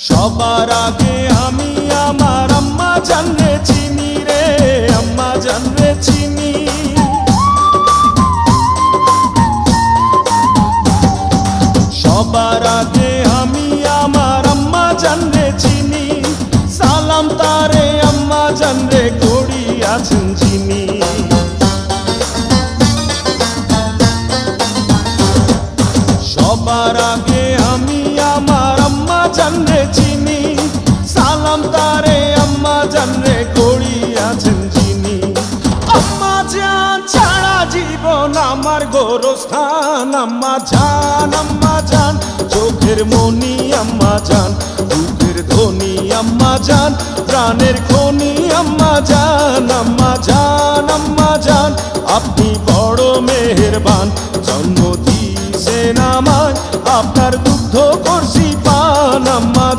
সবার আগে আমি আমার আম্মা জানরে চিনি রে, আম্মা জানরে চিনি। সবার আগে আমি আমার আম্মা জানরে চিনি, সালাম তারে আম্মা জানরে করিয়াছেন যিনি। সবার আগে আমি আমার আম্মা জানরে চিনি, সালাম তারে আম্মা জানরে করিয়াছেন যিনি। আম্মা জান ছাড়া জীবন আমার গোরস্থান, আম্মা জান চোখের মনি আম্মা জান, বুকের ধ্বনি আম্মা জান, প্রাণের খনি আম্মা জান। আম্মা জান আপনি বড় মেহেরবান, জন্ম দিয়েছেন আমায়, আপনার দুগ্ধ করছি পান। আম্মা